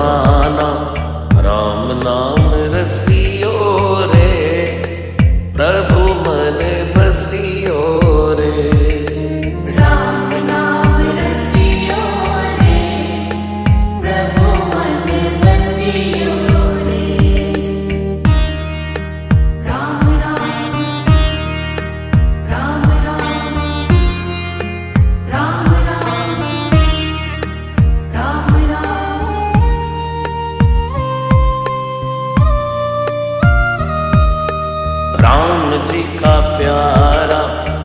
दीवाना, राम नाम रसियो रे, प्रभु मन बसियो रे। राम नाम रसियो रे, प्रभु मन बसियो रे। राम राम राम राम राम राम राम राम जी का प्यारा